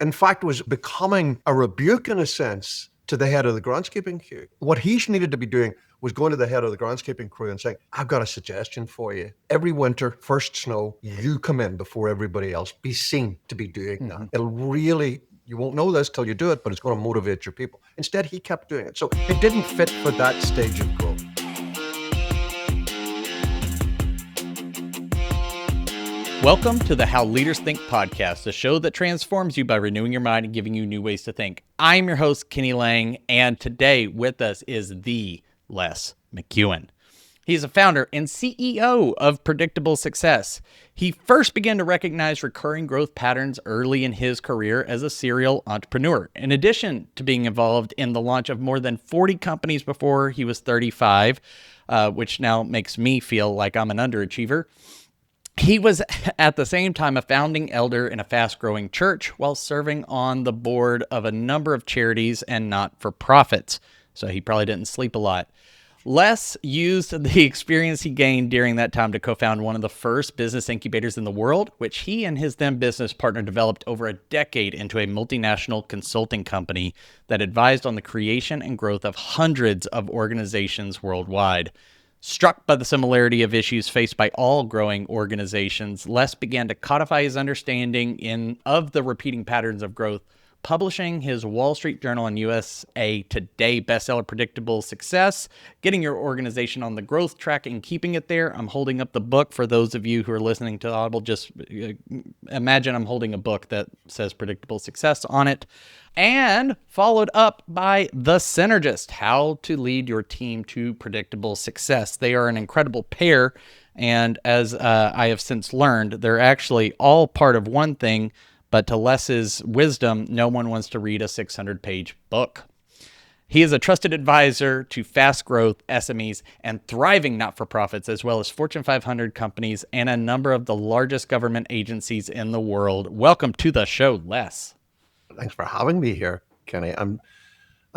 in fact, was becoming a rebuke in a sense to the head of the groundskeeping crew. What he needed to be doing was going to the head of the groundskeeping crew and saying, I've got a suggestion for you. Every winter, first snow, you come in before everybody else. Be seen to be doing that. It'll really, you won't know this till you do it, but it's going to motivate your people. Instead, he kept doing it. So it didn't fit for that stage of growth. Welcome to the How Leaders Think podcast, a show that transforms you by renewing your mind and giving you new ways to think. I'm your host, Kenny Lange, and today with us is the Les McKeown. He's a founder and CEO of Predictable Success. He first began to recognize recurring growth patterns early in his career as a serial entrepreneur. In addition to being involved in the launch of more than 40 companies before he was 35, which now makes me feel like I'm an underachiever, he was at the same time a founding elder in a fast-growing church while serving on the board of a number of charities and not-for-profits. So he probably didn't sleep a lot. Les used the experience he gained during that time to co-found one of the first business incubators in the world, which he and his then business partner developed over a decade into a multinational consulting company that advised on the creation and growth of hundreds of organizations worldwide. Struck by the similarity of issues faced by all growing organizations, Les began to codify his understanding of the repeating patterns of growth, publishing his Wall Street Journal and USA Today bestseller Predictable Success, getting your organization on the growth track and keeping it there. I'm holding up the book for those of you who are listening to Audible. Just imagine I'm holding a book that says Predictable Success on it. And followed up by The Synergist, How to Lead Your Team to Predictable Success. They are an incredible pair, and as I have since learned, they're actually all part of one thing, but to Les's wisdom, no one wants to read a 600-page book. He is a trusted advisor to fast-growth SMEs and thriving not-for-profits, as well as Fortune 500 companies and a number of the largest government agencies in the world. Welcome to the show, Les. Thanks for having me here, Kenny. I'm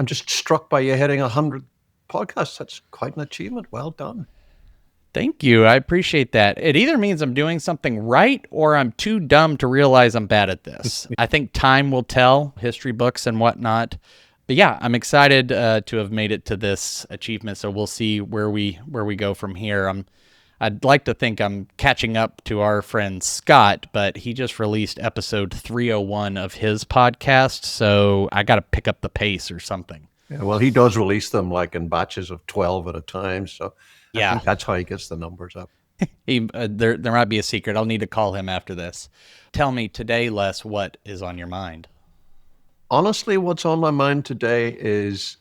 just struck by you hitting 100 podcasts. That's quite an achievement. Well done. Thank you. I appreciate that. It either means I'm doing something right or I'm too dumb to realize I'm bad at this. I think time will tell, history books and whatnot. But yeah, I'm excited to have made it to this achievement. So we'll see where we go from here. I'd like to think I'm catching up to our friend Scott, but he just released episode 301 of his podcast, so I got to pick up the pace or something. Yeah, well, he does release them like in batches of 12 at a time, so I think that's how he gets the numbers up. There might be a secret. I'll need to call him after this. Tell me today, Les, what is on your mind? Honestly, what's on my mind today is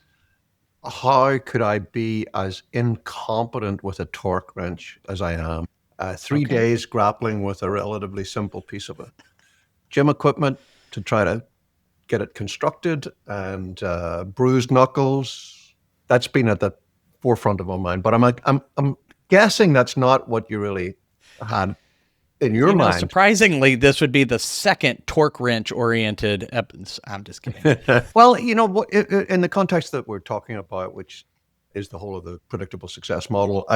how could I be as incompetent with a torque wrench as I am? 3 days grappling with a relatively simple piece of gym equipment to try to get it constructed and bruised knuckles. That's been at the forefront of my mind. But I'm guessing that's not what you really had in your mind. Surprisingly, this would be the second torque wrench oriented episode. I'm just kidding. Well, in the context that we're talking about, which is the whole of the predictable success model,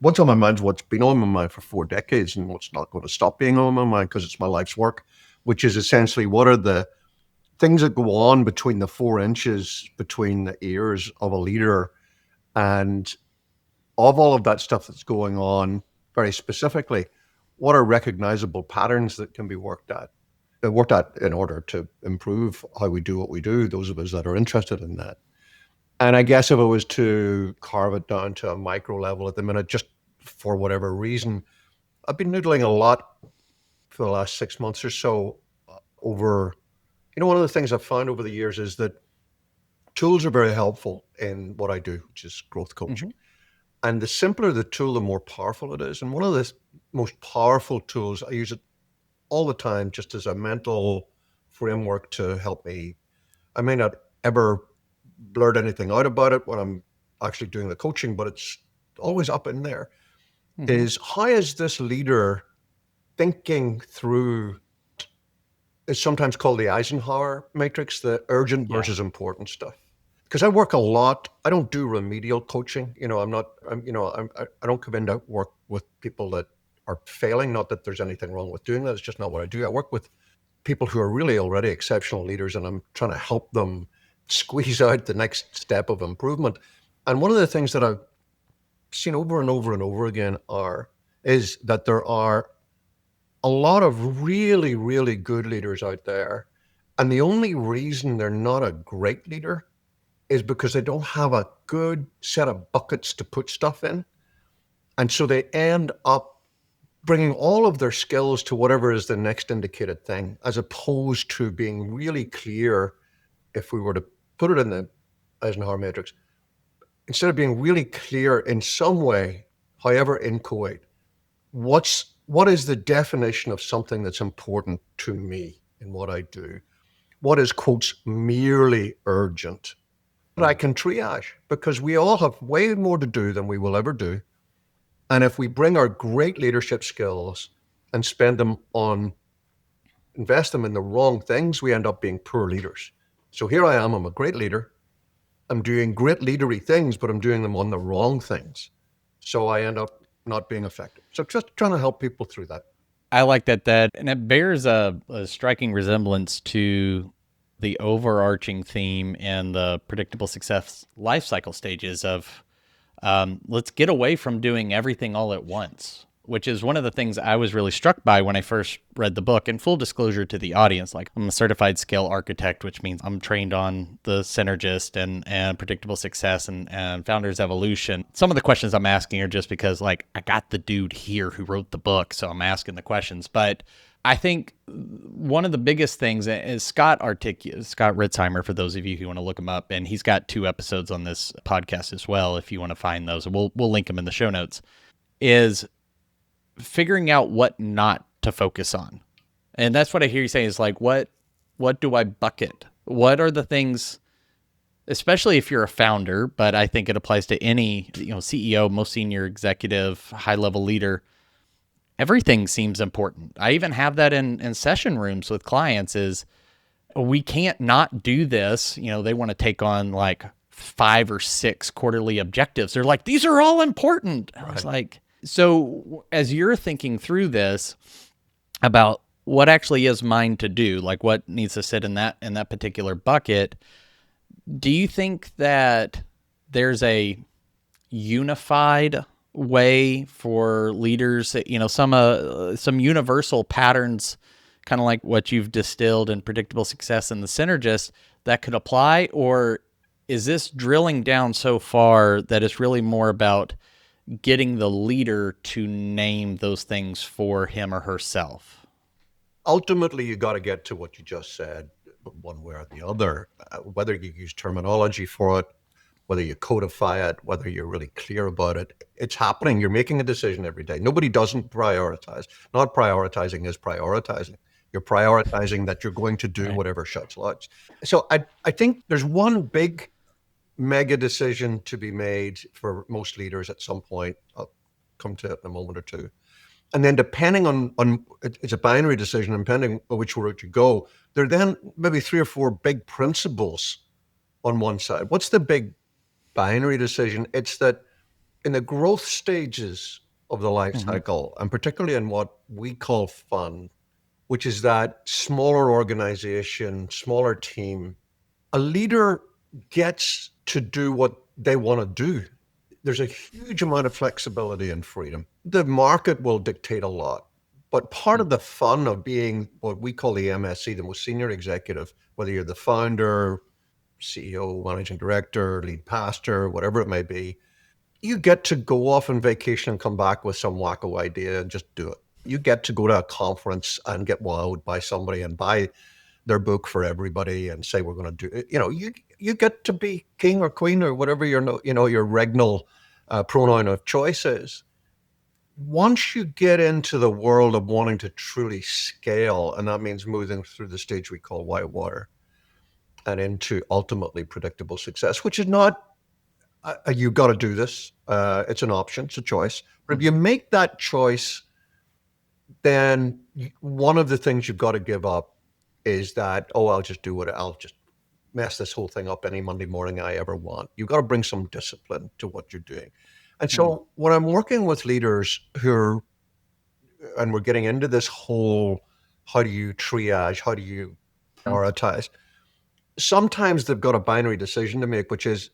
what's on my mind is what's been on my mind for 4 decades and what's not going to stop being on my mind because it's my life's work, which is essentially what are the things that go on between the 4 inches between the ears of a leader, and of all of that stuff that's going on very specifically, what are recognizable patterns that can be worked at in order to improve how we do what we do, those of us that are interested in that. And I guess if I was to carve it down to a micro level at the minute, just for whatever reason, I've been noodling a lot for the last 6 months or so over, one of the things I've found over the years is that tools are very helpful in what I do, which is growth coaching. Mm-hmm. And the simpler the tool, the more powerful it is. And one of the most powerful tools, I use it all the time just as a mental framework to help me. I may not ever blurt anything out about it when I'm actually doing the coaching, but it's always up in there, is how is this leader thinking through, it's sometimes called the Eisenhower matrix, the urgent versus important stuff. Because I work a lot. I don't do remedial coaching. I don't come in to work with people that are failing. Not that there's anything wrong with doing that. It's just not what I do. I work with people who are really already exceptional leaders, and I'm trying to help them squeeze out the next step of improvement. And one of the things that I've seen over and over and over again is that there are a lot of really, really good leaders out there. And the only reason they're not a great leader is because they don't have a good set of buckets to put stuff in. And so they end up bringing all of their skills to whatever is the next indicated thing, as opposed to being really clear. If we were to put it in the Eisenhower matrix, instead of being really clear in some way, however inchoate, what is the definition of something that's important to me in what I do? What is, quotes, merely urgent? That I can triage, because we all have way more to do than we will ever do. And if we bring our great leadership skills and invest them in the wrong things, we end up being poor leaders. So here I am, I'm a great leader. I'm doing great leadery things, but I'm doing them on the wrong things. So I end up not being effective. So just trying to help people through that. I like that, and it bears a striking resemblance to the overarching theme in the predictable success life cycle stages of let's get away from doing everything all at once, which is one of the things I was really struck by when I first read the book. And full disclosure to the audience, like, I'm a certified scale architect, which means I'm trained on the Synergist and predictable success and founder's evolution. Some of the questions I'm asking are just because, like, I got the dude here who wrote the book, so I'm asking the questions. But I think one of the biggest things is Scott Ritzheimer, for those of you who want to look him up, and he's got 2 episodes on this podcast as well, if you want to find those. We'll link them in the show notes, is figuring out what not to focus on. And that's what I hear you saying is, like, what do I bucket? What are the things, especially if you're a founder, but I think it applies to any, CEO, most senior executive, high-level leader. Everything seems important. I even have that in session rooms with clients is, we can't not do this. They want to take on like 5 or 6 quarterly objectives. They're like, these are all important. Right. I was like, so as you're thinking through this about what actually is mine to do, like what needs to sit in that particular bucket, do you think that there's a unified way for leaders, some universal patterns, kind of like what you've distilled in predictable success and the Synergist, that could apply? Or is this drilling down so far that it's really more about getting the leader to name those things for him or herself? Ultimately, you got to get to what you just said, one way or the other, whether you use terminology for it, whether you codify it, whether you're really clear about it. It's happening. You're making a decision every day. Nobody doesn't prioritize. Not prioritizing is prioritizing. You're prioritizing that you're going to do whatever shuts lights. So I think there's one big mega decision to be made for most leaders at some point. I'll come to it in a moment or two. And then depending on it's a binary decision, depending on which route you go, there are then maybe 3 or 4 big principles on one side. What's the big binary decision? It's that in the growth stages of the life cycle, and particularly in what we call fun, which is that smaller organization, smaller team, a leader gets to do what they want to do. There's a huge amount of flexibility and freedom. The market will dictate a lot, but part of the fun of being what we call the MSC, the most senior executive, whether you're the founder, CEO, managing director, lead pastor, whatever it may be, you get to go off on vacation and come back with some wacko idea and just do it. You get to go to a conference and get wowed by somebody and buy their book for everybody and say, we're going to do it. You get to be king or queen or whatever your regnal pronoun of choice is. Once you get into the world of wanting to truly scale, and that means moving through the stage we call white water and into ultimately predictable success, which is not, you've got to do this. It's an option, it's a choice. But if you make that choice, then one of the things you've got to give up is that, I'll just mess this whole thing up any Monday morning I ever want. You've got to bring some discipline to what you're doing. And so when I'm working with leaders and we're getting into this whole How do you triage? How do you prioritize? Sometimes they've got a binary decision to make, which is,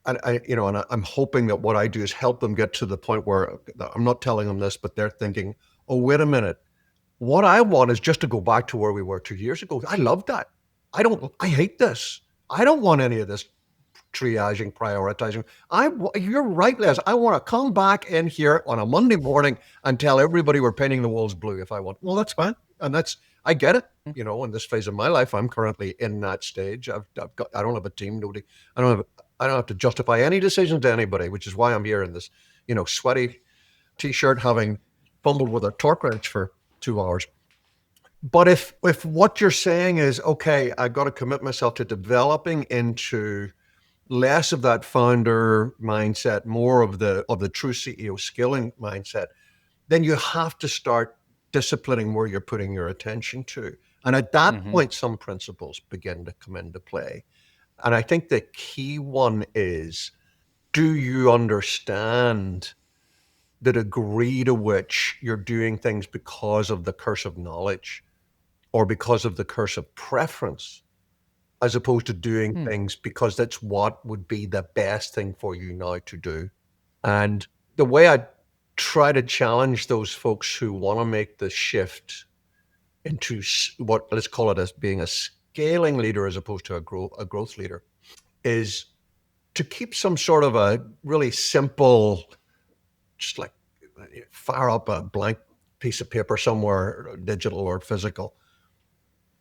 and I'm hoping that what I do is help them get to the point where I'm not telling them this, but they're thinking, oh, wait a minute. What I want is just to go back to where we were 2 years ago. I love that. I hate this. I don't want any of this triaging, prioritizing. You're right, Les. I want to come back in here on a Monday morning and tell everybody we're painting the walls blue if I want. Well, that's fine. And I get it. In this phase of my life, I'm currently in that stage. I don't have a team. I don't have to justify any decisions to anybody, which is why I'm here in this, sweaty t-shirt, having fumbled with a torque wrench for 2 hours. But if what you're saying is, okay, I got to commit myself to developing into less of that founder mindset, more of the true CEO skilling mindset, then you have to start disciplining where you're putting your attention to. And at that point, some principles begin to come into play. And I think the key one is, do you understand the degree to which you're doing things because of the curse of knowledge or because of the curse of preference, as opposed to doing things because that's what would be the best thing for you now to do? And the way I try to challenge those folks who want to make the shift into what, let's call it, as being a scaling leader as opposed to a growth leader, is to keep some sort of a really simple, just like fire up a blank piece of paper somewhere, digital or physical.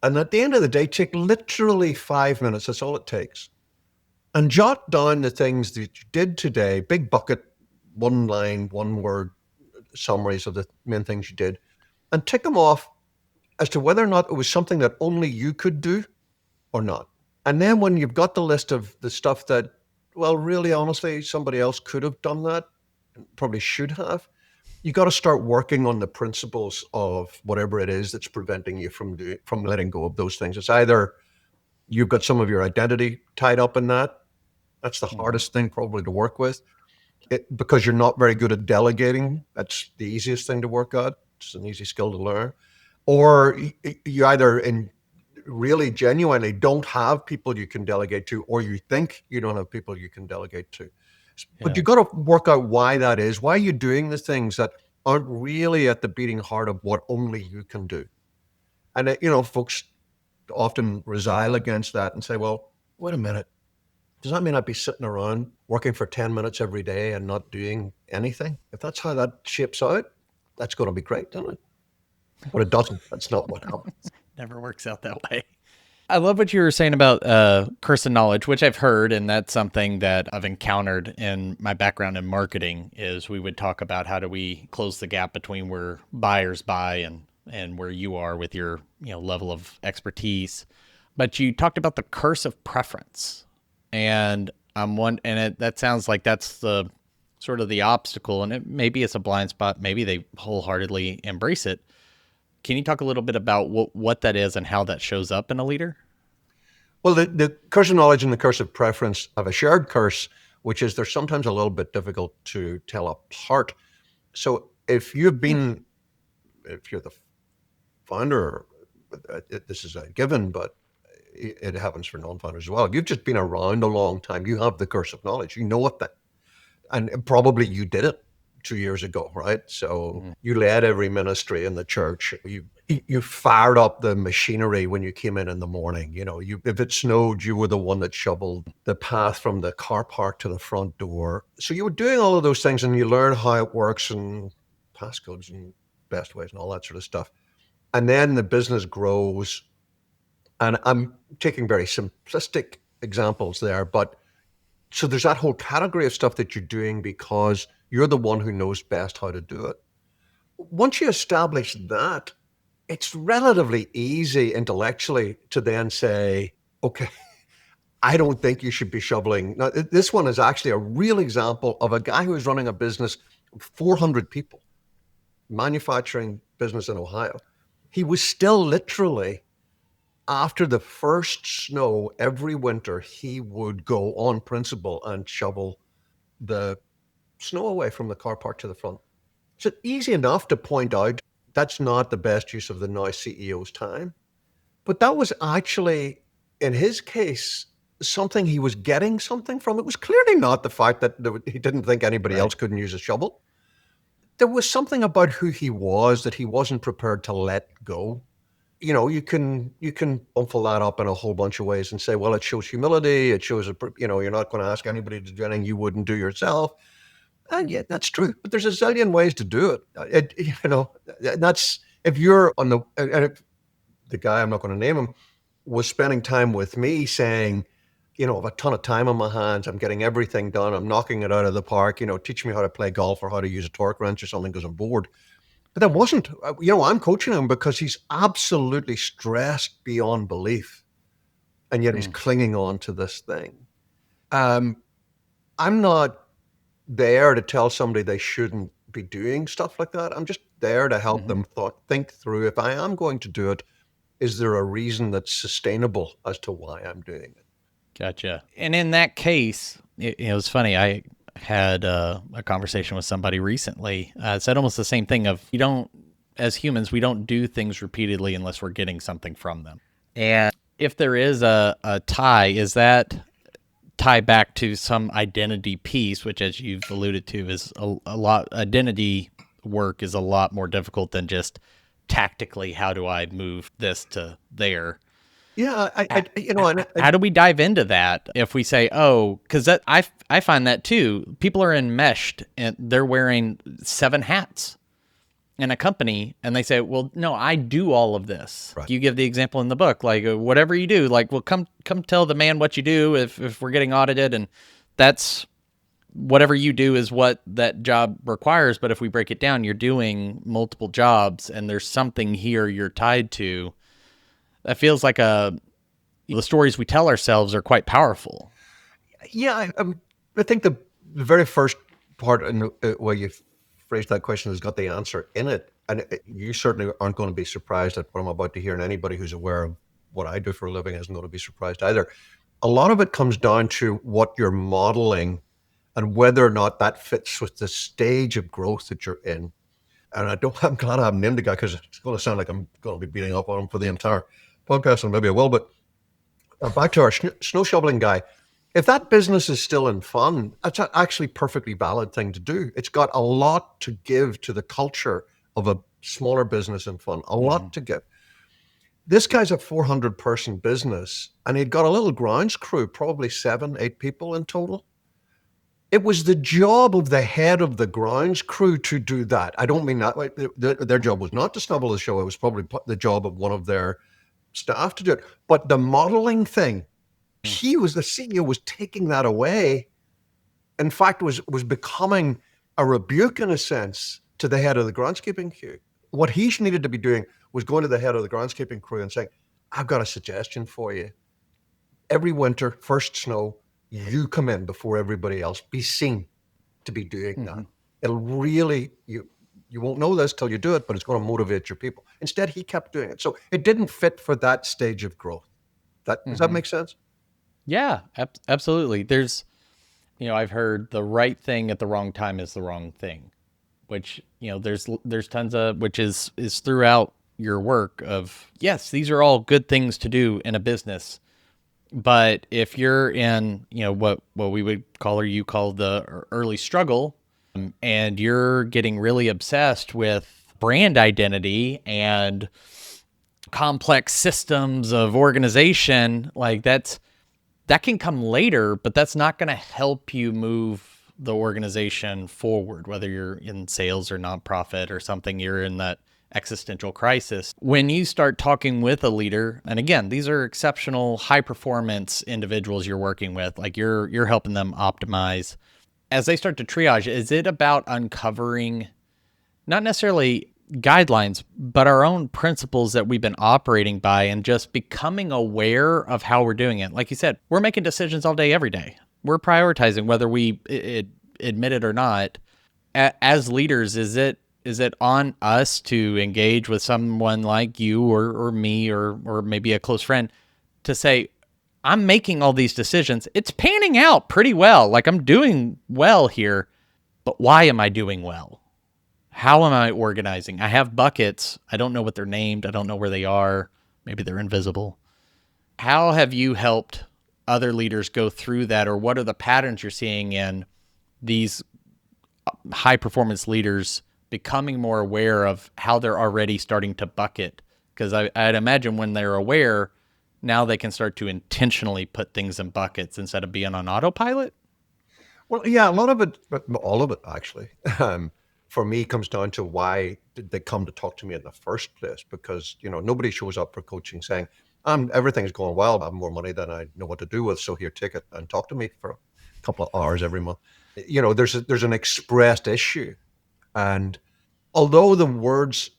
And at the end of the day, take literally 5 minutes. That's all it takes. And jot down the things that you did today, big bucket, one line, one word summaries of the main things you did, and tick them off as to whether or not it was something that only you could do or not. And then when you've got the list of the stuff that, well, really, honestly, somebody else could have done that, probably should have, you got to start working on the principles of whatever it is that's preventing you from letting go of those things. It's either you've got some of your identity tied up in that. That's the hardest thing probably to work with. Because you're not very good at delegating. That's the easiest thing to work out. It's an easy skill to learn. Or you either really genuinely don't have people you can delegate to, or you think you don't have people you can delegate to. But you got to work out why that is. Why are you doing the things that aren't really at the beating heart of what only you can do? And, folks often resile against that and say, well, wait a minute. Does that mean I'd be sitting around working for 10 minutes every day and not doing anything? If that's how that shapes out, that's going to be great, doesn't it? But it doesn't. That's not what happens. Never works out that way. I love what you were saying about curse of knowledge, which I've heard, and that's something that I've encountered in my background in marketing. Is we would talk about how do we close the gap between where buyers buy and where you are with your level of expertise. But you talked about the curse of preference, and that sounds like that's the sort of the obstacle, and maybe it's a blind spot. Maybe they wholeheartedly embrace it. Can you talk a little bit about what that is and how that shows up in a leader? Well, the curse of knowledge and the curse of preference have a shared curse, which is they're sometimes a little bit difficult to tell apart. So if you're the founder, this is a given, but it happens for non-founders as well. If you've just been around a long time, you have the curse of knowledge. You know what and probably you did it 2 years ago, right? So you led every ministry in the church. You fired up the machinery when you came in the morning. If it snowed, you were the one that shoveled the path from the car park to the front door. So you were doing all of those things, and you learn how it works and passcodes and best ways and all that sort of stuff. And then the business grows. And I'm taking very simplistic examples there, but so there's that whole category of stuff that you're doing because you're the one who knows best how to do it. Once you establish that, it's relatively easy intellectually to then say, okay, I don't think you should be shoveling. Now, this one is actually a real example of a guy who is running a business of 400 people, manufacturing business in Ohio. He was still literally, after the first snow every winter, he would go on principle and shovel the snow away from the car park to the front. It's easy enough to point out that's not the best use of the now CEO's time. But that was actually, in his case, something he was getting something from. It was clearly not the fact that he didn't think anybody else couldn't use a shovel. There was something about who he was that he wasn't prepared to let go. You can bumble that up in a whole bunch of ways and say, well, it shows humility. It shows, you're not going to ask anybody to do anything you wouldn't do yourself. And yeah, that's true. But there's a zillion ways to do it. That's if you're on the guy, I'm not going to name him, was spending time with me saying, I have a ton of time on my hands. I'm getting everything done. I'm knocking it out of the park. Teach me how to play golf or how to use a torque wrench or something because I'm bored. But that wasn't, I'm coaching him because he's absolutely stressed beyond belief. And yet he's clinging on to this thing. I'm not there to tell somebody they shouldn't be doing stuff like that. I'm just there to help them think through, if I am going to do it, is there a reason that's sustainable as to why I'm doing it? Gotcha. And in that case, it was funny. I had a conversation with somebody recently, said almost the same thing of, as humans, we don't do things repeatedly unless we're getting something from them. And if there is a tie, is that tie back to some identity piece, which, as you've alluded to, is a lot, identity work is a lot more difficult than just tactically, how do I move this to there? Yeah, How do we dive into that if we say, because I find that too. People are enmeshed and they're wearing 7 hats in a company, and they say, well, no, I do all of this. Right. You give the example in the book, like whatever you do, like, well, come tell the man what you do if we're getting audited, and that's whatever you do is what that job requires. But if we break it down, you're doing multiple jobs, and there's something here you're tied to. That feels like the stories we tell ourselves are quite powerful. Yeah, I think the very first part in where you phrased that question has got the answer in it. And you certainly aren't going to be surprised at what I'm about to hear. And anybody who's aware of what I do for a living isn't going to be surprised either. A lot of it comes down to what you're modeling and whether or not that fits with the stage of growth that you're in. And I'm glad I haven't named the guy, because it's going to sound like I'm going to be beating up on him for the entire podcast, and maybe I will. But back to our snow shoveling guy. If that business is still in fun, that's actually a perfectly valid thing to do. It's got a lot to give to the culture of a smaller business in fun, a lot to give. This guy's a 400-person business, and he'd got a little grounds crew, probably 7, 8 people in total. It was the job of the head of the grounds crew to do that. I don't mean that. Their job was not to snubble the show. It was probably the job of one of their staff to do it. But the modeling thing, the CEO was taking that away. In fact, was becoming a rebuke in a sense to the head of the groundskeeping crew. What he needed to be doing was going to the head of the groundskeeping crew and saying, I've got a suggestion for you. Every winter, first snow, you come in before everybody else. Be seen to be doing that. It'll really, you won't know this till you do it, but it's going to motivate your people. Instead, he kept doing it. So it didn't fit for that stage of growth. Does that make sense? Yeah, absolutely. There's, I've heard the right thing at the wrong time is the wrong thing, which, there's tons of, which is throughout your work of, yes, these are all good things to do in a business. But if you're in, what we would call, or you call, the early struggle, and you're getting really obsessed with brand identity and complex systems of organization, like that can come later, but that's not going to help you move the organization forward, whether you're in sales or nonprofit or something, you're in that existential crisis. When you start talking with a leader, and again, these are exceptional, high performance individuals you're working with, like you're helping them optimize. As they start to triage, is it about uncovering not necessarily guidelines, but our own principles that we've been operating by, and just becoming aware of how we're doing it? Like you said, we're making decisions all day, every day. We're prioritizing, whether we admit it or not. As leaders, is it on us to engage with someone like you or me or maybe a close friend to say, I'm making all these decisions. It's panning out pretty well. Like, I'm doing well here, but why am I doing well? how am I organizing? I have buckets. I don't know what they're named. I don't know where they are. Maybe they're invisible. How have you helped other leaders go through that, or what are the patterns you're seeing in these high performance leaders becoming more aware of how they're already starting to bucket? Because I'd imagine when they're aware, now they can start to intentionally put things in buckets instead of being on autopilot. Well, yeah, a lot of it, but all of it actually, for me comes down to why did they come to talk to me in the first place? Because, nobody shows up for coaching saying, everything's going well. I have more money than I know what to do with. So here, take it and talk to me for a couple of hours every month. There's an expressed issue. And although the words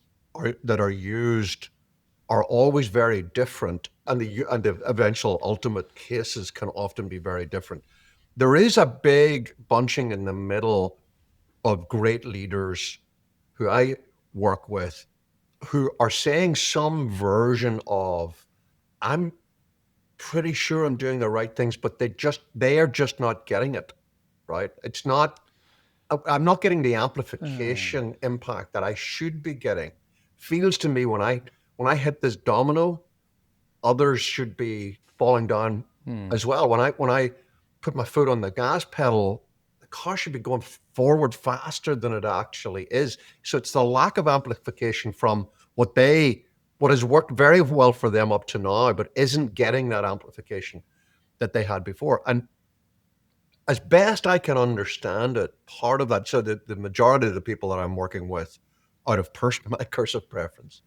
that are used are always very different, and the eventual ultimate cases can often be very different, there is a big bunching in the middle of great leaders who I work with who are saying some version of, I'm pretty sure I'm doing the right things, but they are just not getting it, right? I'm not getting the amplification impact that I should be getting. Feels to me when I hit this domino, others should be falling down as well. When I put my foot on the gas pedal, the car should be going forward faster than it actually is. So it's the lack of amplification from what has worked very well for them up to now, but isn't getting that amplification that they had before. And as best I can understand it, part of that, so the majority of the people that I'm working with out of my cursive preference,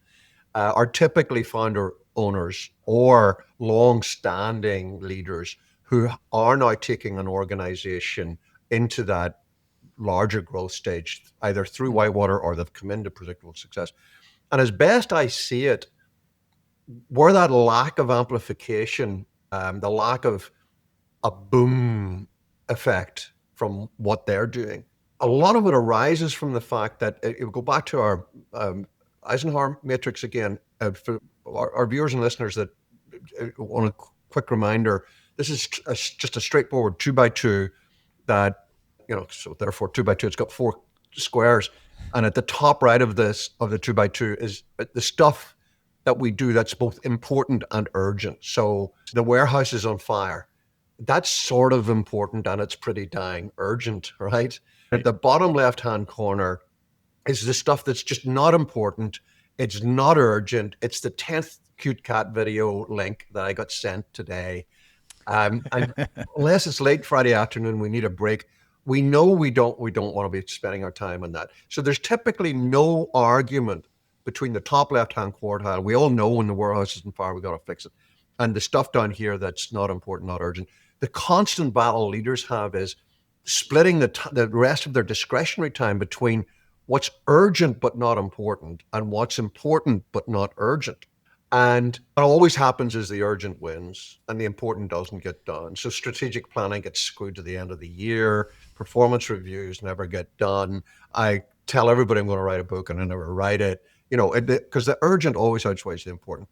are typically founder owners or long-standing leaders who are now taking an organization into that larger growth stage, either through Whitewater or they've come into predictable success. And as best I see it, where that lack of amplification, the lack of a boom effect from what they're doing, a lot of it arises from the fact that it will go back to our Eisenhower matrix again. For our viewers and listeners that want a quick reminder, this is just a straightforward 2x2 that, so therefore 2x2, it's got 4 squares. And at the top right of the 2x2 is the stuff that we do that's both important and urgent. So the warehouse is on fire. That's sort of important and it's pretty dang urgent, right? At the bottom left-hand corner is the stuff that's just not important. It's not urgent. It's the 10th cute cat video link that I got sent today. And unless it's late Friday afternoon, we need a break. We know we don't want to be spending our time on that. So there's typically no argument between the top left-hand quartile. We all know when the warehouse is on fire, we got to fix it. And the stuff down here that's not important, not urgent. The constant battle leaders have is splitting the rest of their discretionary time between what's urgent but not important and what's important but not urgent. And what always happens is the urgent wins and the important doesn't get done. So strategic planning gets screwed to the end of the year. Performance reviews never get done. I tell everybody I'm going to write a book and I never write it, because the urgent always outweighs the important.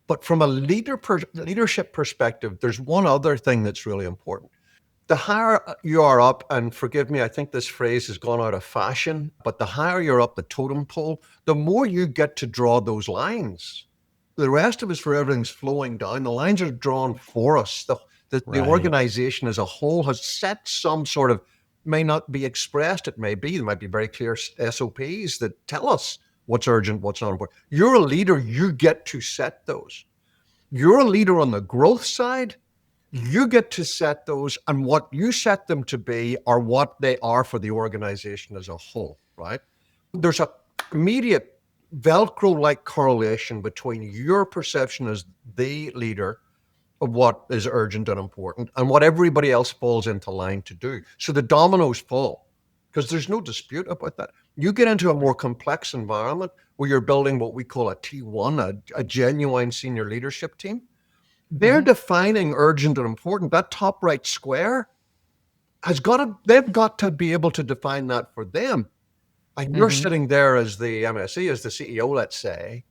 But from a leadership perspective, there's one other thing that's really important. The higher you are up, and forgive me, I think this phrase has gone out of fashion, but the higher you're up the totem pole, the more you get to draw those lines. The rest of us, for everything's flowing down, the lines are drawn for us. The organization as a whole has set some sort of, may not be expressed, it may be, there might be very clear SOPs that tell us what's urgent, what's not important. You're a leader, you get to set those. You're a leader on the growth side, you get to set those, and what you set them to be are what they are for the organization as a whole, right? There's a immediate Velcro-like correlation between your perception as the leader of what is urgent and important and what everybody else falls into line to do. So the dominoes fall, because there's no dispute about that. You get into a more complex environment where you're building what we call a T1, a genuine senior leadership team. They're defining urgent and important. That top right square they've got to be able to define that for them. And you're sitting there as the MSE, as the CEO, let's say,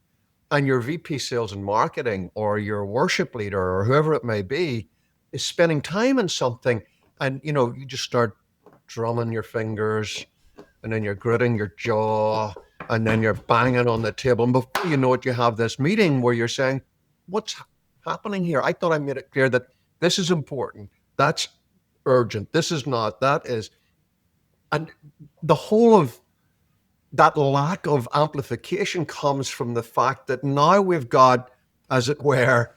and your VP sales and marketing or your worship leader or whoever it may be is spending time in something, and you just start drumming your fingers and then you're gritting your jaw, and then you're banging on the table. And before you know it, you have this meeting where you're saying, what's happening here? I thought I made it clear that this is important. That's urgent. This is not. That is. And the whole of that lack of amplification comes from the fact that now we've got, as it were,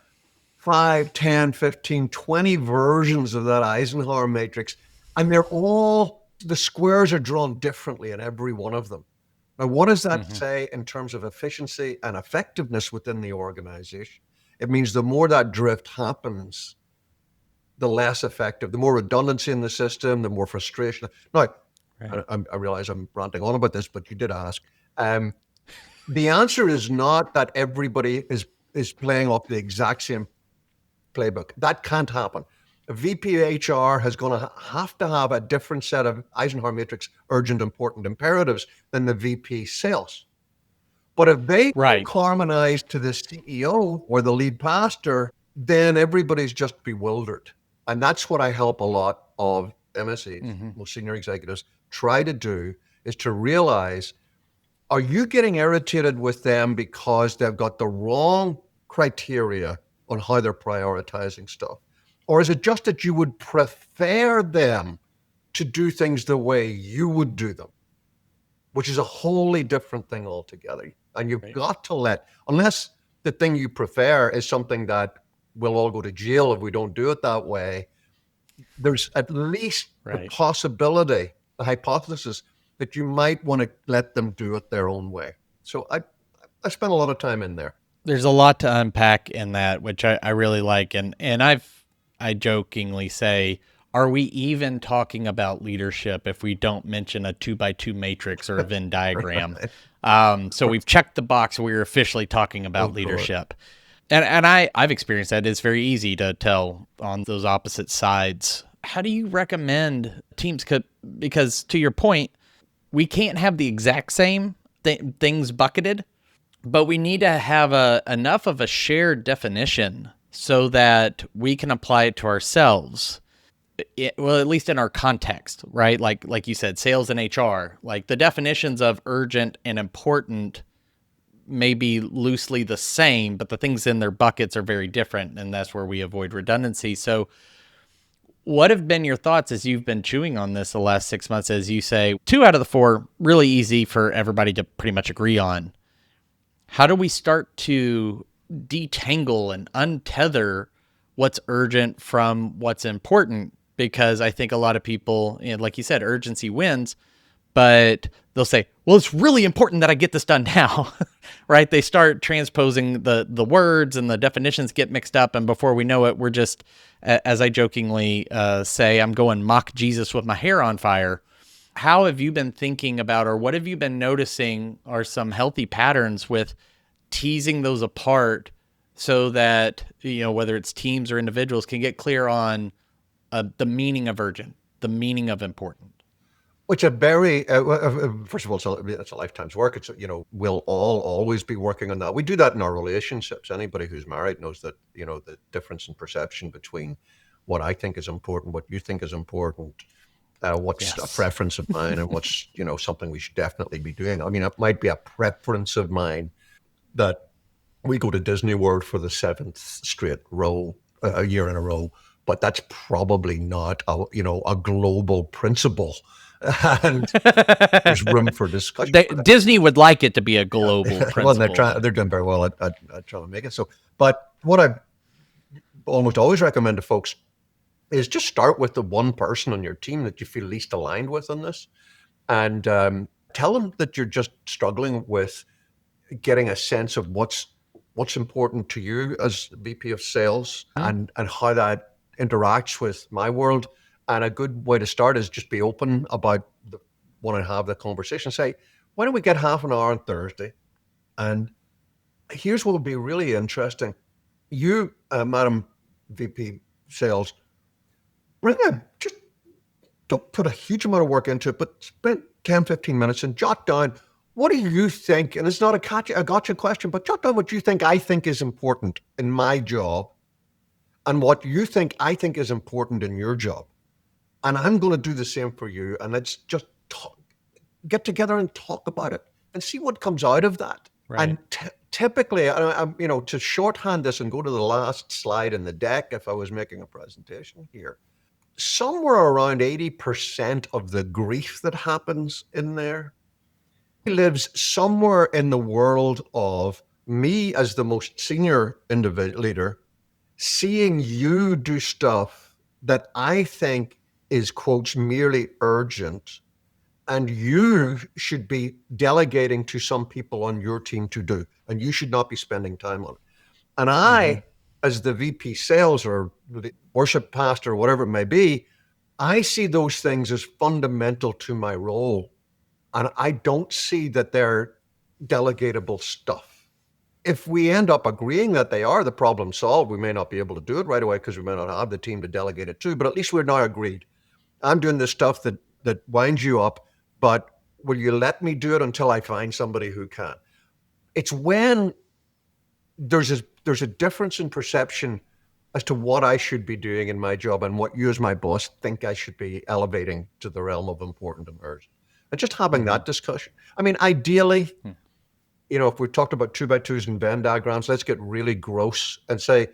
5, 10, 15, 20 versions of that Eisenhower matrix. And they're all, the squares are drawn differently in every one of them. Now, what does that say in terms of efficiency and effectiveness within the organization? It means the more that drift happens, the less effective, the more redundancy in the system, the more frustration. Now, Right. I realize I'm ranting on about this, but you did ask. The answer is not that everybody is playing off the exact same playbook. That can't happen. A VP HR is going to have a different set of Eisenhower matrix urgent, important imperatives than the VP sales. But if they Right. harmonize to the CEO or the lead pastor, then everybody's just bewildered. And that's what I help a lot of MSEs, most senior executives, try to do, is to realize, are you getting irritated with them because they've got the wrong criteria on how they're prioritizing stuff? Or is it just that you would prefer them to do things the way you would do them, which is a wholly different thing altogether? And you've got to unless the thing you prefer is something that we'll all go to jail if we don't do it that way, there's at least the possibility, the hypothesis, that you might want to let them do it their own way. So I spent a lot of time in there. There's a lot to unpack in that, which I really like. And I jokingly say, are we even talking about leadership if we don't mention a 2x2 matrix or a Venn diagram? So we've checked the box. We're officially talking about leadership. And I've experienced that. It's very easy to tell on those opposite sides. How do you recommend teams because to your point, we can't have the exact same things bucketed, but we need to have enough of a shared definition so that we can apply it to ourselves. Well, at least in our context, right? Like you said, sales and HR, like the definitions of urgent and important may be loosely the same, but the things in their buckets are very different. And that's where we avoid redundancy. So what have been your thoughts as you've been chewing on this the last 6 months? As you say, 2 out of the 4, really easy for everybody to pretty much agree on. How do we start to detangle and untether what's urgent from what's important? Because I think a lot of people, like you said, urgency wins, but they'll say, well, it's really important that I get this done now, right? They start transposing the words and the definitions get mixed up. And before we know it, we're just, as I jokingly say, I'm going mock Jesus with my hair on fire. How have you been thinking about, or what have you been noticing are some healthy patterns with teasing those apart so that, whether it's teams or individuals, can get clear on the meaning of urgent, the meaning of important? Which a very, first of all, it's a lifetime's work. It's, we'll all always be working on that. We do that in our relationships. Anybody who's married knows that, the difference in perception between what I think is important, what you think is important, what's a preference of mine, and what's, something we should definitely be doing. I mean, it might be a preference of mine that we go to Disney World for the 7th straight a year in a row, but that's probably not a global principle. And there's room for discussion. Disney would like it to be a global principle. Well, they're doing very well at trying to make it so. But what I almost always recommend to folks is just start with the one person on your team that you feel least aligned with on this, and tell them that you're just struggling with getting a sense of what's important to you as VP of sales, and how that interacts with my world. And a good way to start is just be open about want to have the conversation. Say, why don't we get half an hour on Thursday? And here's what would be really interesting. You, Madam VP Sales, just don't put a huge amount of work into it, but spend 10, 15 minutes and jot down, what do you think? And it's not a gotcha question, but jot down what you think I think is important in my job and what you think I think is important in your job. And I'm going to do the same for you. And let's just get together and talk about it and see what comes out of that. Right. And typically, to shorthand this and go to the last slide in the deck, if I was making a presentation here, somewhere around 80% of the grief that happens in there lives somewhere in the world of me as the most senior individual leader, seeing you do stuff that I think is, quotes, merely urgent, and you should be delegating to some people on your team to do, and you should not be spending time on it. And I, as the VP sales or the worship pastor, or whatever it may be, I see those things as fundamental to my role. And I don't see that they're delegatable stuff. If we end up agreeing that they are, the problem solved. We may not be able to do it right away because we may not have the team to delegate it to, but at least we're now agreed. I'm doing this stuff that winds you up, but will you let me do it until I find somebody who can? It's when there's a difference in perception as to what I should be doing in my job and what you as my boss think I should be elevating to the realm of important and urgent. And just having that discussion. I mean, ideally, if we talked about 2x2s and Venn diagrams, let's get really gross and say,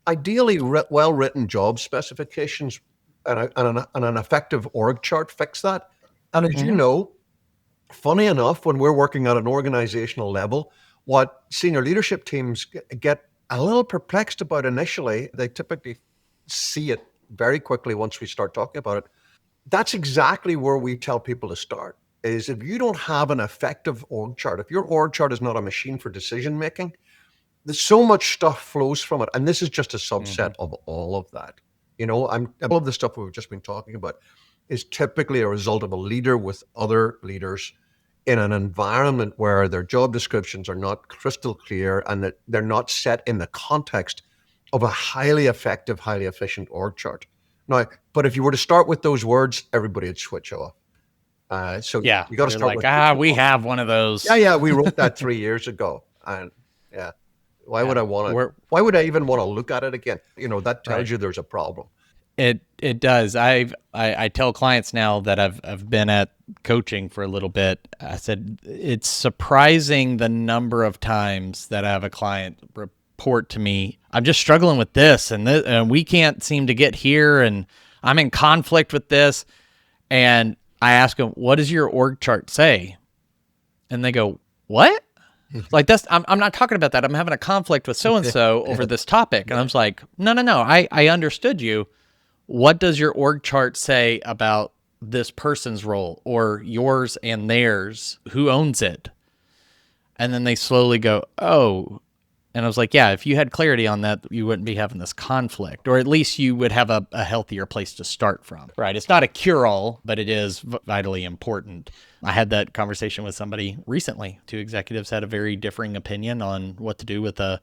ideally, well-written job specifications and an effective org chart fix that. And as you know, funny enough, when we're working at an organizational level, what senior leadership teams get a little perplexed about initially, they typically see it very quickly once we start talking about it. That's exactly where we tell people to start, is if you don't have an effective org chart, if your org chart is not a machine for decision making, there's so much stuff flows from it. And this is just a subset of all of that. All of the stuff we've just been talking about is typically a result of a leader with other leaders in an environment where their job descriptions are not crystal clear and that they're not set in the context of a highly effective, highly efficient org chart. Now, but if you were to start with those words, everybody would switch off. So Yeah, you got to start like, with we have one of those. Yeah, we wrote that 3 years ago, and yeah, why would I want to? Why would I even want to look at it again? That tells you there's a problem. It does. I tell clients now that I've been at coaching for a little bit. I said it's surprising the number of times that I have a client report to me, I'm just struggling with this and we can't seem to get here, and I'm in conflict with this. And I ask them, what does your org chart say? And they go, what? Like I'm not talking about that. I'm having a conflict with so-and-so over this topic. And I was like, no. I understood you. What does your org chart say about this person's role or yours and theirs? Who owns it? And then they slowly go, oh. And I was like, yeah, if you had clarity on that, you wouldn't be having this conflict, or at least you would have a healthier place to start from, right? It's not a cure-all, but it is vitally important. I had that conversation with somebody recently. Two executives had a very differing opinion on what to do with a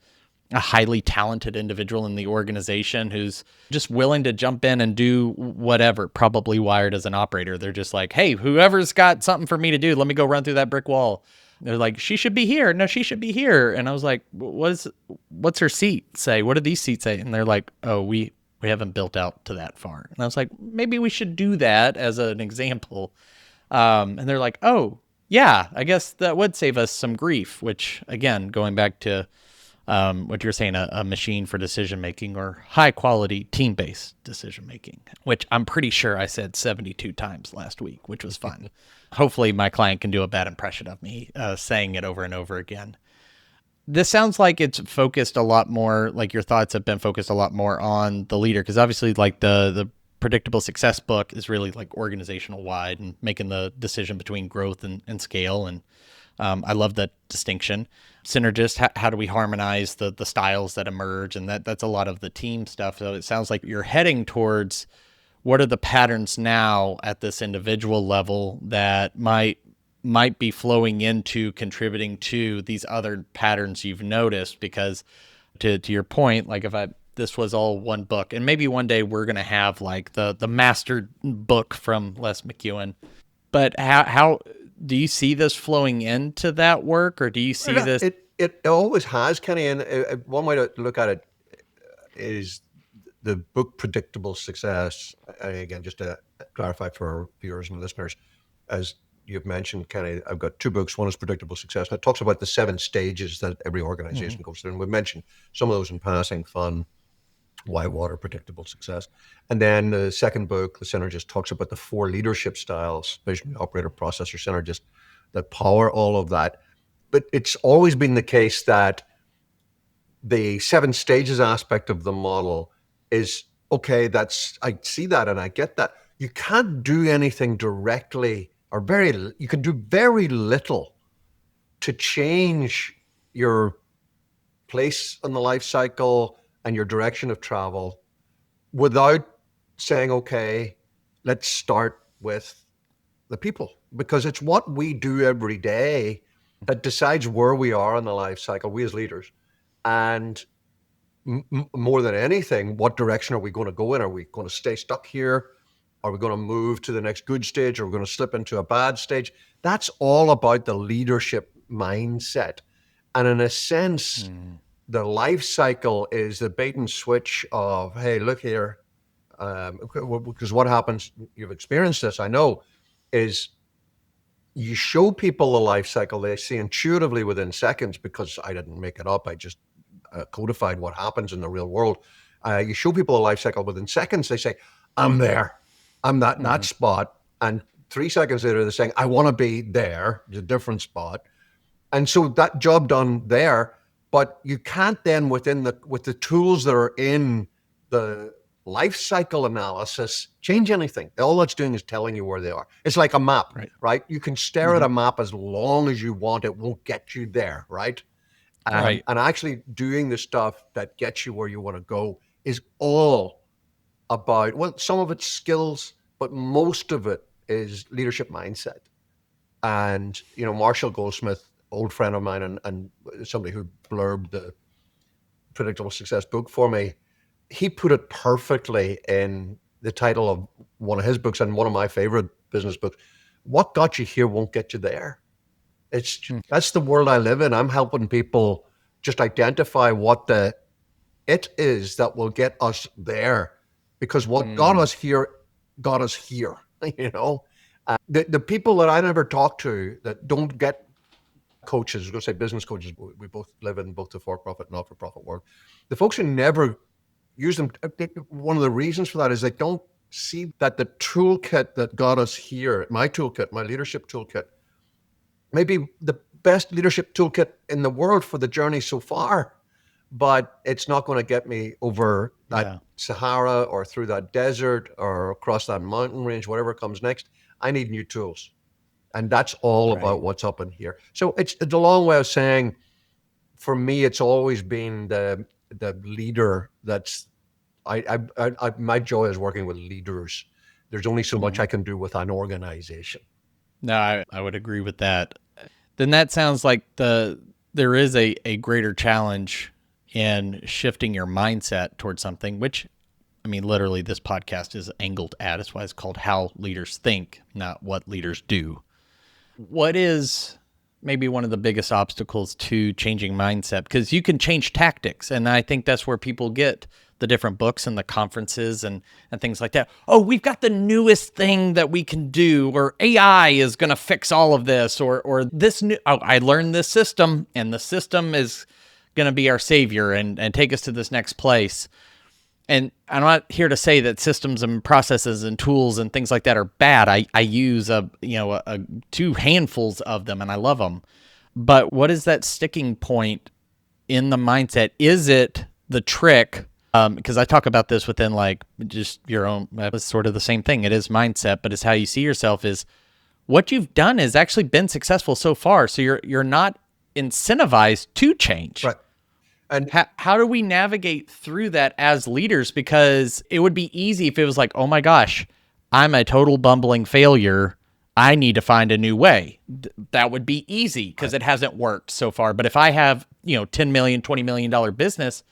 highly talented individual in the organization who's just willing to jump in and do whatever, probably wired as an operator. They're just like, hey, whoever's got something for me to do, let me go run through that brick wall. They're like, she should be here. No, she should be here. And I was like, what's her seat say? What do these seats say? And they're like, oh, we haven't built out to that far. And I was like, maybe we should do that as an example. And they're like, oh, yeah, I guess that would save us some grief, which, again, going back to what you're saying, a machine for decision-making or high-quality team-based decision-making, which I'm pretty sure I said 72 times last week, which was fun. Hopefully my client can do a bad impression of me saying it over and over again. This sounds like it's focused a lot more, like your thoughts have been focused a lot more on the leader, because obviously like the Predictable Success book is really like organizational wide and making the decision between growth and scale. And I love that distinction. Synergist, how do we harmonize the styles that emerge? And that's a lot of the team stuff. So it sounds like you're heading towards what are the patterns now at this individual level that might be flowing into contributing to these other patterns you've noticed. Because to your point, like if this was all one book, and maybe one day we're going to have like the master book from Les McKeown, but how do you see this flowing into that work, or do you see this? It always has, Kenny. And one way to look at it is the book Predictable Success. And again, just to clarify for our viewers and listeners, as you've mentioned, Kenny, I've got 2 books. One is Predictable Success, and it talks about the 7 stages that every organization goes through. And we've mentioned some of those in passing: fun, Whitewater, Predictable Success. And then the second book, The Synergist, talks about the 4 leadership styles: visionary, operator, processor, synergist, that power all of that. But it's always been the case that the 7 stages aspect of the model is okay. I see that and I get that. You can't do anything directly, or you can do very little to change your place in the life cycle and your direction of travel without saying, okay, let's start with the people, because it's what we do every day that decides where we are in the life cycle, we as leaders. And more than anything, what direction are we going to go in? Are we going to stay stuck here? Are we going to move to the next good stage? Or are we going to slip into a bad stage? That's all about the leadership mindset. And in a sense, the life cycle is the bait and switch of, hey, look here. Because what happens, you've experienced this, I know, is you show people the life cycle, they see intuitively within seconds, because I didn't make it up. I just codified what happens in the real world. You show people a life cycle within seconds, they say, I'm there. I'm that spot. And 3 seconds later, they're saying, I want to be there, the different spot. And so that job done there, but you can't then with the tools that are in the life cycle analysis change anything. All that's doing is telling you where they are. It's like a map, right? You can stare at a map as long as you want. It won't get you there, right? And actually doing the stuff that gets you where you want to go is all about, well, some of it's skills, but most of it is leadership mindset. And, Marshall Goldsmith, old friend of mine and somebody who blurbed the Predictable Success book for me, he put it perfectly in the title of one of his books and one of my favorite business books. What got you here won't get you there. That's the world I live in. I'm helping people just identify what it is that will get us there, because what got us here, The people that I never talk to that don't get coaches, I was going to say business coaches, we both live in both the for-profit and not-for-profit world. The folks who never use them, one of the reasons for that is they don't see that the toolkit that got us here, my toolkit, my leadership toolkit, maybe the best leadership toolkit in the world for the journey so far, but it's not going to get me over that Sahara or through that desert or across that mountain range, whatever comes next. I need new tools. And that's all about what's up in here. So it's a long way of saying, for me, it's always been the leader that's, my joy is working with leaders. There's only so much I can do with an organization. No, I would agree with that. Then that sounds like there is a greater challenge in shifting your mindset towards something, which, I mean, literally this podcast is angled at. That's why it's called How Leaders Think, not What Leaders Do. What is maybe one of the biggest obstacles to changing mindset? Because you can change tactics. And I think that's where people get the different books and the conferences and things like that. Oh, we've got the newest thing that we can do, or AI is going to fix all of this, or this new, I learned this system and the system is going to be our savior and take us to this next place. And I'm not here to say that systems and processes and tools and things like that are bad. I use two handfuls of them and I love them. But what is that sticking point in the mindset? Is it the trick? Because I talk about this within like just your own, it's sort of the same thing. It is mindset, but it's how you see yourself. Is what you've done has actually been successful so far. So you're not incentivized to change. Right. And how do we navigate through that as leaders? Because it would be easy if it was like, oh my gosh, I'm a total bumbling failure. I need to find a new way. That would be easy because it hasn't worked so far. But if I have, $10 million, $20 million business,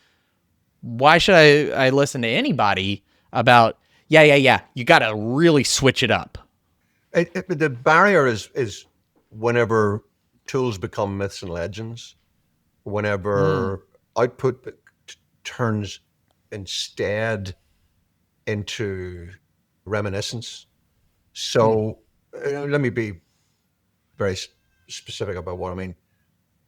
why should I listen to anybody about, you got to really switch it up? The barrier is whenever tools become myths and legends, whenever output turns instead into reminiscence. So let me be very specific about what I mean.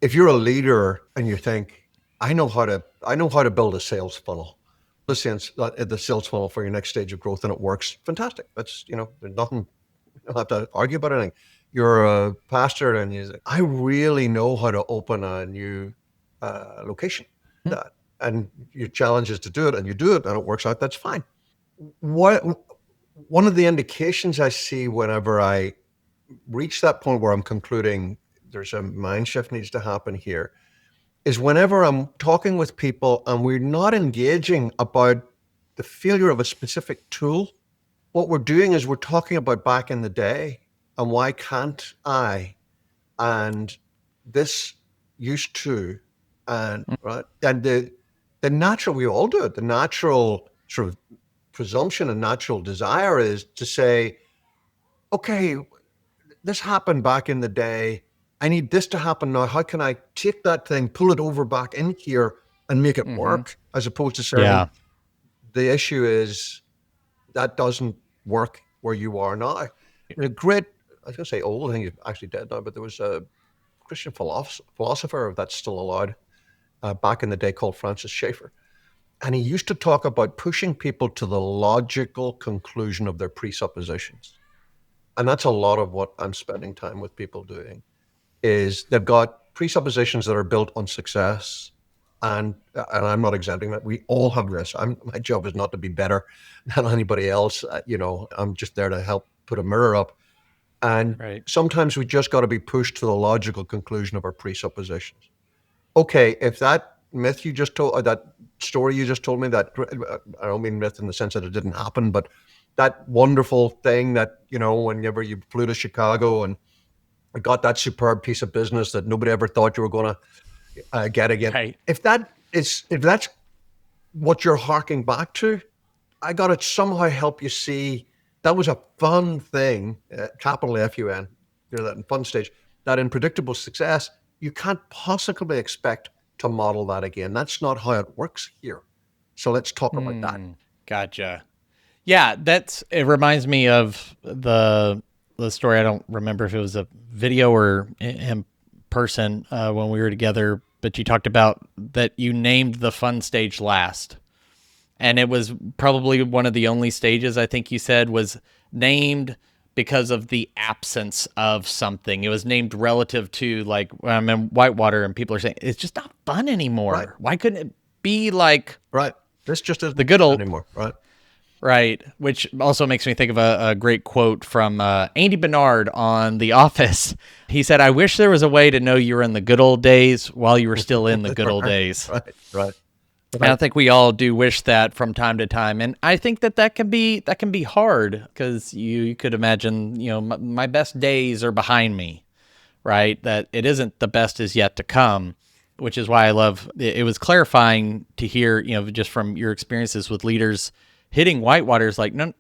If you're a leader and you think, I know how to build a sales funnel, the sales funnel for your next stage of growth, and it works, fantastic. That's, there's nothing, you don't have to argue about anything. You're a pastor and you say, I really know how to open a new location. And your challenge is to do it, and you do it and it works out, that's fine. One of the indications I see whenever I reach that point where I'm concluding there's a mind shift needs to happen here is whenever I'm talking with people and we're not engaging about the failure of a specific tool. What we're doing is we're talking about back in the day and why can't I, and this used to, and right, and the natural, we all do it, the natural sort of presumption and natural desire is to say, okay, this happened back in the day. I need this to happen now. How can I take that thing, pull it over back in here and make it work? As opposed to saying, the issue is that doesn't work where you are now. A great, I was going to say old, I think he's actually dead now, but there was a Christian philosopher that's still alive back in the day called Francis Schaeffer. And he used to talk about pushing people to the logical conclusion of their presuppositions. And that's a lot of what I'm spending time with people doing, is they've got presuppositions that are built on success. And I'm not exempting that. We all have risks. My job is not to be better than anybody else. I'm just there to help put a mirror up. And sometimes we just got to be pushed to the logical conclusion of our presuppositions. Okay, if that myth you just told, that story you just told me, that I don't mean myth in the sense that it didn't happen, but that wonderful thing that, whenever you flew to Chicago and got that superb piece of business that nobody ever thought you were going to get again. Right. If that's what you're harking back to, I got to somehow help you see that was a fun thing, capital F-U-N, that fun stage, that in predictable success, you can't possibly expect to model that again. That's not how it works here. So let's talk about that. Gotcha. Yeah, it reminds me of the story. I don't remember if it was a video or in person when we were together, but you talked about that you named the fun stage last. And it was probably one of the only stages, I think you said, was named because of the absence of something. It was named relative to, like, when I'm in whitewater and people are saying, it's just not fun anymore. Right. Why couldn't it be like... Right. This just isn't the good old anymore. Right. Right. Which also makes me think of a great quote from Andy Bernard on The Office. He said, I wish there was a way to know you were in the good old days while you were still in the good old days. Right. And I think we all do wish that from time to time. And I think that can be hard, because you could imagine, my best days are behind me, right? That it isn't the best is yet to come, which is why I love, it was clarifying to hear, just from your experiences with leaders hitting whitewaters, like, no,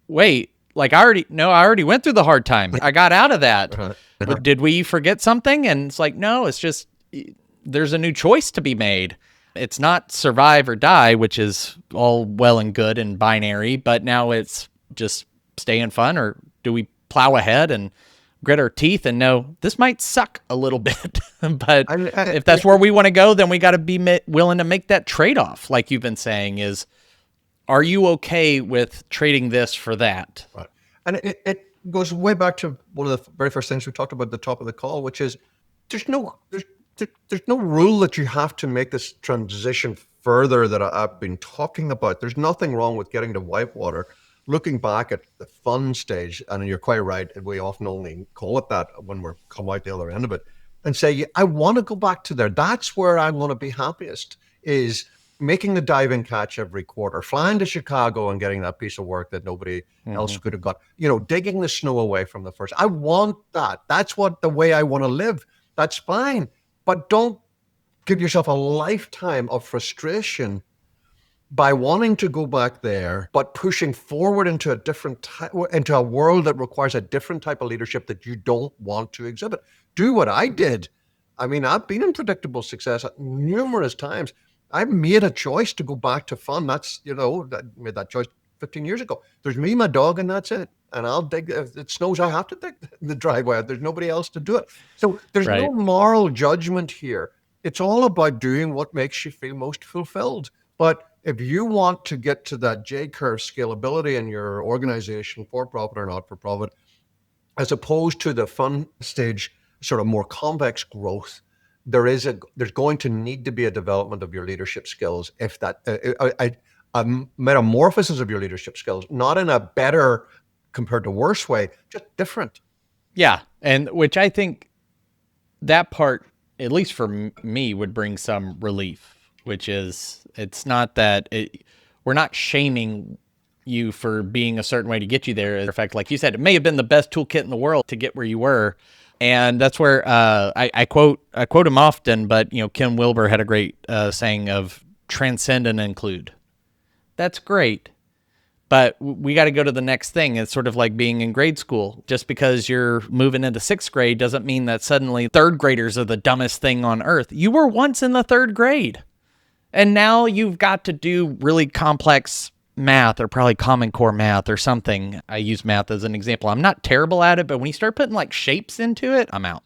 wait, like I already went through the hard time. I got out of that. But did we forget something? And it's like, no, it's just, there's a new choice to be made. It's not survive or die, which is all well and good and binary, but now it's just stay in fun, or do we plow ahead and grit our teeth and know this might suck a little bit, but if that's where we want to go, then we got to be willing to make that trade-off. Like you've been saying, is, are you okay with trading this for that? Right. And it goes way back to one of the very first things we talked about at the top of the call, which is there's no rule that you have to make this transition further that I've been talking about. There's nothing wrong with getting to whitewater, looking back at the fun stage, and you're quite right, we often only call it that when we're come out the other end of it, and say, I want to go back to there. That's where I'm going to be happiest, is making the diving catch every quarter, flying to Chicago and getting that piece of work that nobody else could have got, digging the snow away from the first. I want that. That's the way I want to live. That's fine. But don't give yourself a lifetime of frustration by wanting to go back there, but pushing forward into into a world that requires a different type of leadership that you don't want to exhibit. Do what I did. I mean, I've been in predictable success numerous times. I've made a choice to go back to fun. That's, I made that choice 15 years ago. There's me, my dog, and that's it. and I'll dig. If it snows, I have to dig the driveway. There's nobody else to do it. So there's Right. no moral judgment here. It's all about doing what makes you feel most fulfilled. But if you want to get to that J-curve scalability in your organization, for profit or not for profit, as opposed to the fun stage, sort of more convex growth, there's going to need to be a development of your leadership skills. If that a metamorphosis of your leadership skills, not in a better compared to worse way, just different. Yeah. And which I think that part, at least for me, would bring some relief, which is it's not that we're not shaming you for being a certain way to get you there. In fact, like you said, it may have been the best toolkit in the world to get where you were. And that's where I quote him often, but Ken Wilber had a great saying of transcend and include. That's great. But we got to go to the next thing. It's sort of like being in grade school. Just because you're moving into sixth grade doesn't mean that suddenly third graders are the dumbest thing on earth. You were once in the third grade. And now you've got to do really complex math, or probably Common Core math or something. I use math as an example. I'm not terrible at it, but when you start putting like shapes into it, I'm out.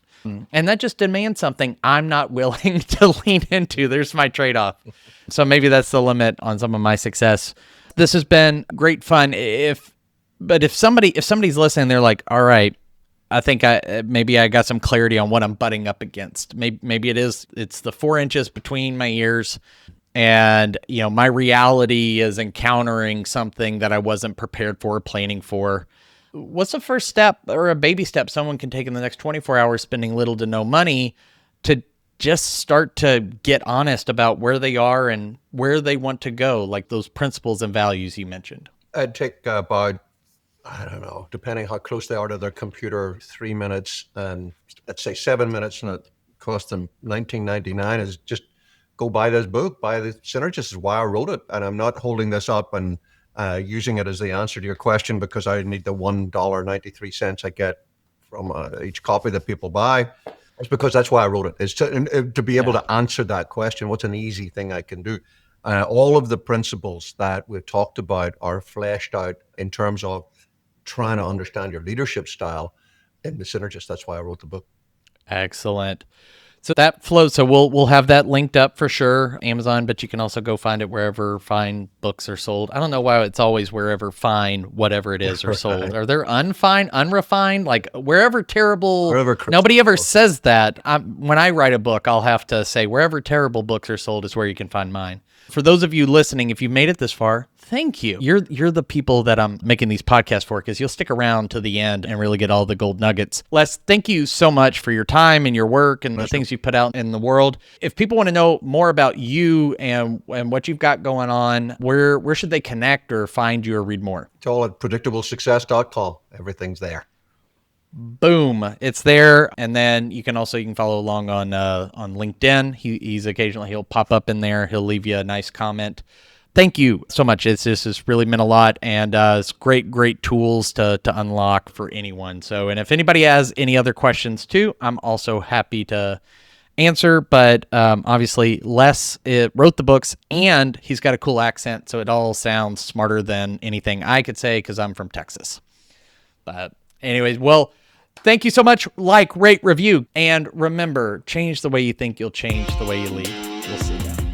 And that just demands something I'm not willing to lean into. There's my trade-off. So maybe that's the limit on some of my success. This has been great fun. If somebody's listening, they're like, all right, I think maybe I got some clarity on what I'm butting up against. Maybe it's the 4 inches between my ears, and my reality is encountering something that I wasn't prepared for or planning for. What's the first step or a baby step someone can take in the next 24 hours spending little to no money to just start to get honest about where they are and where they want to go, like those principles and values you mentioned? I'd take about, I don't know, depending how close they are to their computer, 3 minutes, and let's say 7 minutes, and it cost them $19.99, is just go buy this book, buy the Synergist. Is why I wrote it. And I'm not holding this up and using it as the answer to your question because I need the $1.93 I get from each copy that people buy. It's because that's why I wrote it. It's to be able to answer that question. What's an easy thing I can do? All of the principles that we've talked about are fleshed out in terms of trying to understand your leadership style in the Synergist. That's why I wrote the book. Excellent. So that flows. So we'll have that linked up for sure, Amazon, but you can also go find it wherever fine books are sold. I don't know why it's always wherever fine, whatever it is, are sold. Are there unfine, unrefined, like wherever terrible? Nobody ever says that. When I write a book, I'll have to say wherever terrible books are sold is where you can find mine. For those of you listening, if you've made it this far, thank you. You're the people that I'm making these podcasts for, because you'll stick around to the end and really get all the gold nuggets. Les, thank you so much for your time and your work and the things you put out in the world. If people want to know more about you and what you've got going on, where should they connect or find you or read more? It's all at predictablesuccess.com. Everything's there. Boom, it's there. And then you can follow along on LinkedIn. He'll pop up in there. He'll leave you a nice comment. Thank you so much. It's really meant a lot, and it's great tools to unlock for anyone. So, and if anybody has any other questions too, I'm also happy to answer. But obviously, Les wrote the books, and he's got a cool accent, so it all sounds smarter than anything I could say because I'm from Texas. But anyways, well, thank you so much. Like, rate, review, and remember, change the way you think, you'll change the way you lead. We'll see you.